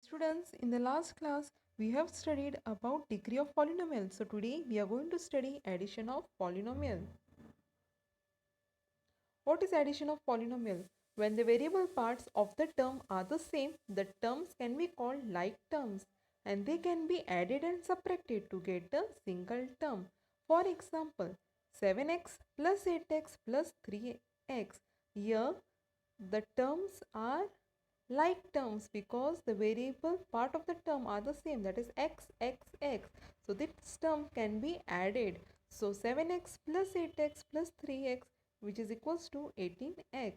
Students, in the last class, we have studied about degree of polynomial. So today we are going to study addition of polynomial. What is addition of polynomial? When the variable parts of the term are the same, the terms can be called like terms and they can be added and subtracted to get a single term. For example, 7x plus 8x plus 3x. Here the terms are like terms because the variable part of the term are the same, that is x, x, x. So this term can be added. So 7x plus 8x plus 3x, which is equals to 18x.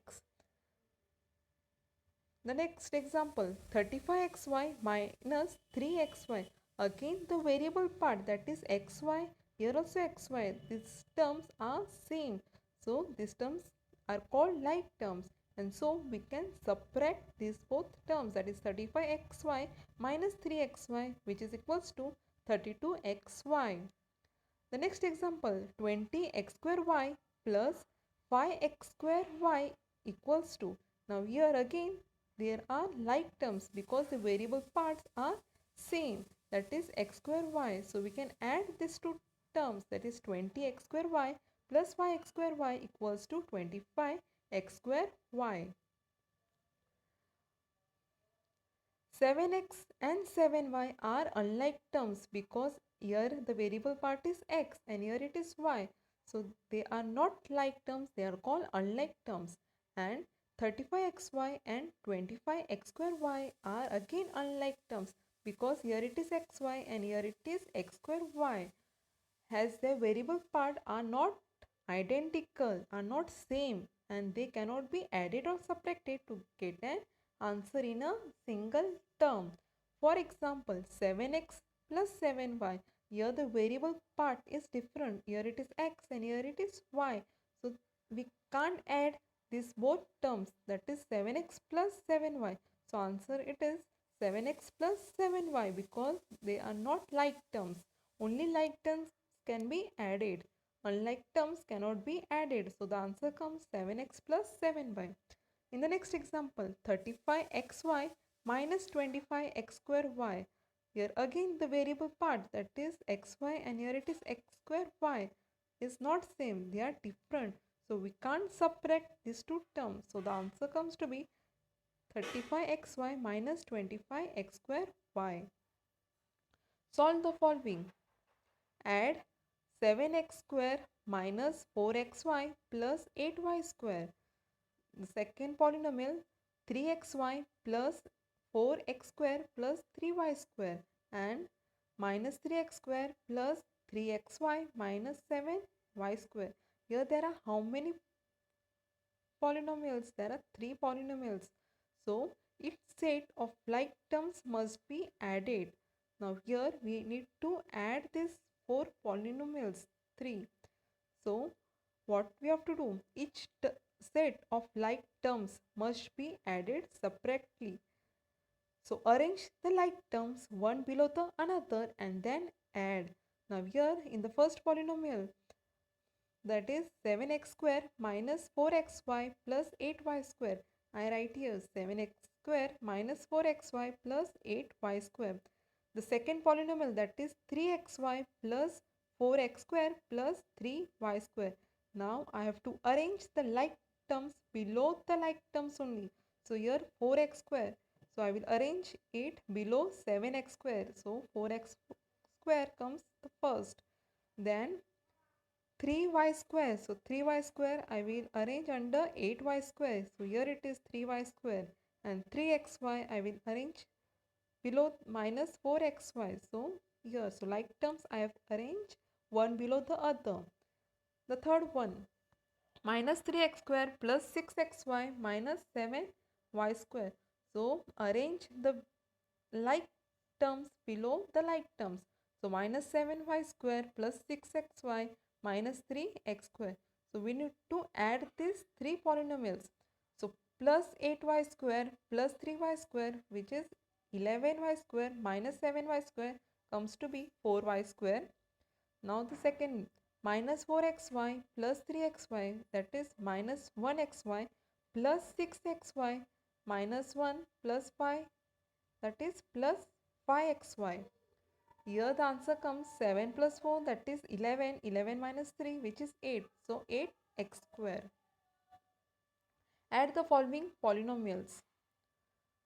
The next example, 35xy minus 3xy. Again the variable part, that is xy, here also xy, these terms are same. So these terms are called like terms, and so we can subtract these both terms, that is 35xy minus 3xy, which is equals to 32xy. The next example, 20x square y plus 5x square y equals to. Now here again there are like terms because the variable parts are same, that is x square y. So we can add these two terms, that is 20x square y plus 5x square y equals to 25x square y. 7x and 7y are unlike terms because here the variable part is x and here it is y. So they are not like terms, they are called unlike terms. And 35xy and 25x square y are again unlike terms because here it is xy and here it is x square y. As their variable part are not identical, are not same, and they cannot be added or subtracted to get an answer in a single term. For example, 7x plus 7y. Here the variable part is different. Here it is x and here it is y. So we can't add these both terms, that is 7x plus 7y. So answer it is 7x plus 7y because they are not like terms. Only like terms can be added. Unlike terms cannot be added. So the answer comes 7x plus 7y. In the next example, 35xy minus 25x square y. Here again the variable part, that is xy, and here it is x square y, is not same. They are different. So we can't subtract these two terms. So the answer comes to be 35xy minus 25x square y. Solve the following. Add 7x square minus 4xy plus 8y square. The second polynomial, 3xy plus 4x square plus 3y square, and minus 3x square plus 3xy minus 7y square. Here there are how many polynomials? There are 3 polynomials. So each set of like terms must be added. Now here we need to add these 4 polynomials, 3. So what we have to do? Each set of like terms must be added separately. So arrange the like terms one below the another and then add. Now here in the first polynomial, that is 7x square minus 4xy plus 8y square. I write here 7x square minus 4xy plus 8y square. The second polynomial, that is 3xy plus 4x square plus 3y square. Now I have to arrange the like terms below the like terms only. So here 4x square. So I will arrange it below 7x square. So 4x square comes the first. Then 3y square. So 3y square I will arrange under 8y square. So here it is 3y square, and 3xy I will arrange below minus 4xy. So here, so like terms I have arranged one below the other. The third one, minus 3x square plus 6xy minus 7y square. So arrange the like terms below the like terms. So minus 7y square plus 6xy minus 3x square. So we need to add these 3 polynomials. So plus 8y square plus 3y square, which is 11y square minus 7y square, comes to be 4y square. Now the second, minus 4xy plus 3xy, that is minus 1xy plus 6xy minus 1 plus 5 that is plus 5xy. Here the answer comes 7 plus 4, that is 11. 11 minus 3, which is 8. So 8x square. Add the following polynomials.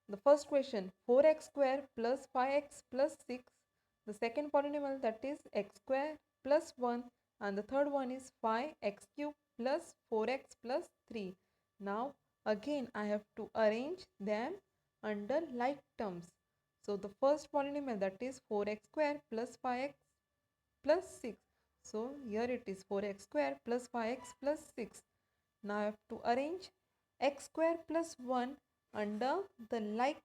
The first question, 4x square plus 5x plus 6. The second polynomial, that is x square plus 1. And the third one is 5x cube plus 4x plus 3. Now again I have to arrange them under like terms. So the first polynomial, that is 4x square plus 5x plus 6. So here it is 4x square plus 5x plus 6. Now I have to arrange x square plus 1 under the like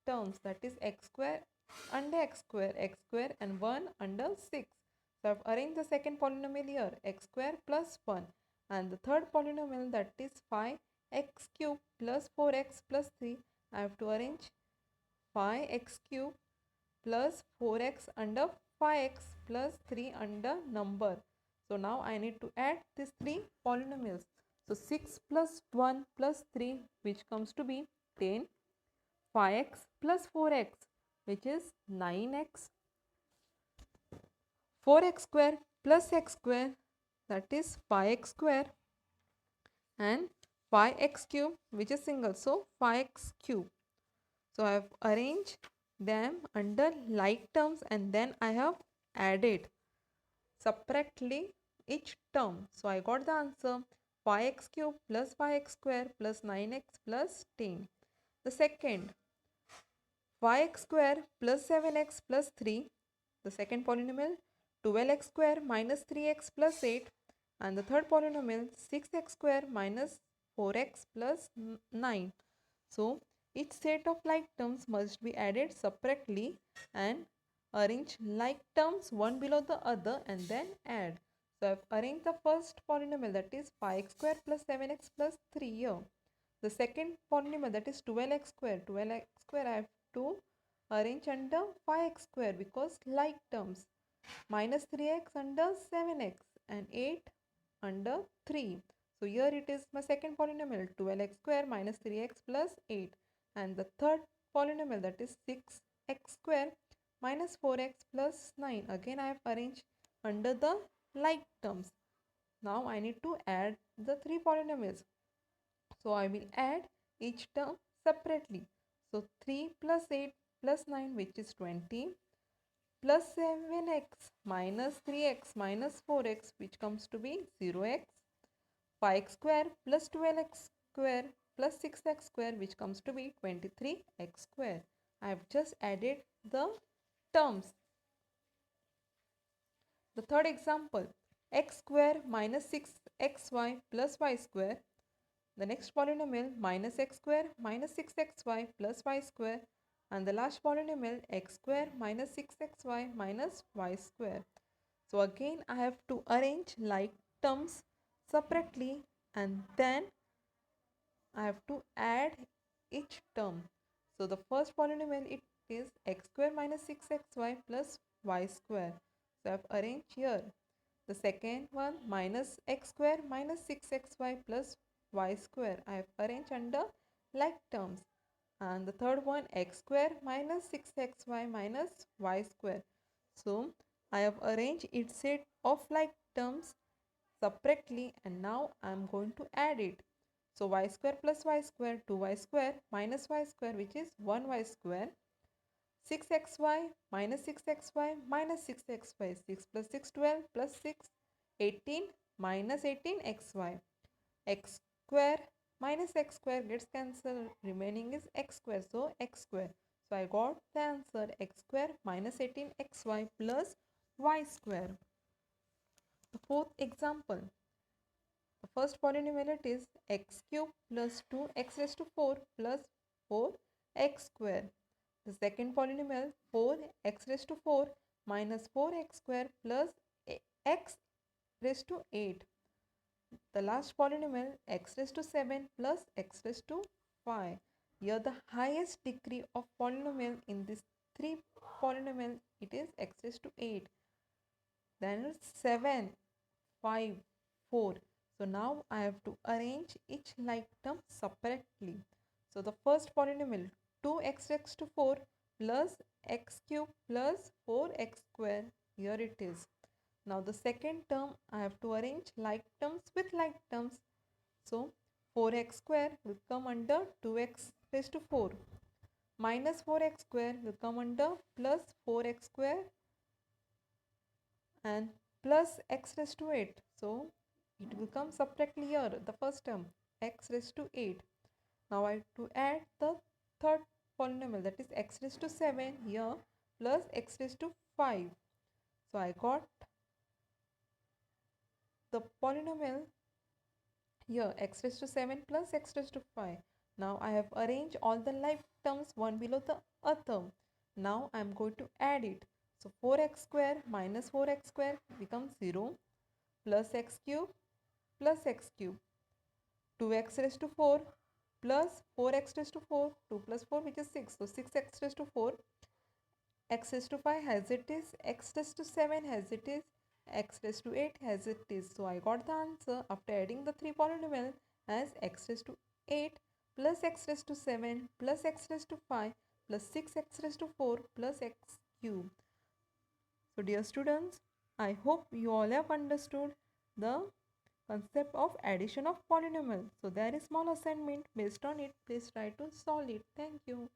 terms, that is x square under x square and 1 under 6. So I have arranged the second polynomial here, x square plus 1, and the third polynomial, that is 5x cube plus 4x plus 3. I have to arrange 5x cube plus 4x under 5x plus 3 under number. So now I need to add these three polynomials. So 6 plus 1 plus 3, which comes to be 10. 5x plus 4x, which is 9x. 4x square plus x square, that is 5x square. And 5x cube, which is single, so 5x cube. So I have arranged them under like terms and then I have added separately each term. So I got the answer 5x cube plus 5x square plus 9x plus 10. The second, 5x square plus 7x plus 3. The second polynomial, 12x square minus 3x plus 8. And the third polynomial, 6x square minus 4x plus 9. So each set of like terms must be added separately and arrange like terms one below the other and then add. So I have arranged the first polynomial, that is 5x square plus 7x plus 3 here. The second polynomial, that is 12x square. 12x square I have to arrange under 5x square because like terms. Minus 3x under 7x and 8 under 3. So here it is my second polynomial, 12x square minus 3x plus 8. And the third polynomial, that is 6x square minus 4x plus 9. Again I have arranged under the like terms. Now I need to add the three polynomials. So I will add each term separately. So 3 plus 8 plus 9, which is 20, plus 7x minus 3x minus 4x, which comes to be 0x, 5x square plus 12x square plus 6x square, which comes to be 23x square. I have just added the terms. The third example, x square minus 6xy plus y square. The next polynomial, minus x square minus 6xy plus y square. And the last polynomial, x square minus 6xy minus y square. So again I have to arrange like terms separately and then I have to add each term. So the first polynomial, it is x square minus 6xy plus y square. So I have arranged here. The second one, minus x square minus 6xy plus y square. I have arranged under like terms. And the third one, x square minus 6xy minus y square. So I have arranged its set of like terms separately and now I am going to add it. So y square plus y square, 2y square minus y square, which is 1y square. 6xy minus 6xy minus 6xy, 6 plus 6, 12 plus 6, 18 minus 18xy. X square minus x square gets cancelled, remaining is x square, so x square. So I got the answer, x square minus 18xy plus y square. The fourth example, the first polynomial is x cube plus 2x raised to 4 plus 4x square. The second polynomial, 4x raised to 4 minus 4x square plus x raised to 8. The last polynomial, x raised to 7 plus x raised to 5. Here the highest degree of polynomial in this three polynomial, it is x raised to 8. Then 7, 5, 4. So now I have to arrange each like term separately. So the first polynomial, 2x raised to 4 plus x cube plus 4x square. Here it is. Now the second term, I have to arrange like terms with like terms. So 4x square will come under 2x raised to 4. Minus 4x square will come under plus 4x square and plus x raised to 8. So it will come separately here, the first term, x raised to 8. Now I have to add the third polynomial, that is x raised to 7 here plus x raised to 5. So I got the polynomial here x raised to 7 plus x raised to 5. Now I have arranged all the like terms one below the other. Now I am going to add it. So 4x square minus 4x square becomes 0 plus x cube plus x cube. 2x raised to 4 plus 4x raised to 4. 2 plus 4 which is 6. So 6x raised to 4. X raised to 5 as it is. X raised to 7 as it is. X raised to 8 as it is. So I got the answer after adding the three polynomials as x raised to 8 plus x raised to 7 plus x raised to 5 plus 6x raised to 4 plus x cube. So dear students, I hope you all have understood the concept of addition of polynomial. So there is small assignment based on it. Please try to solve it. Thank you.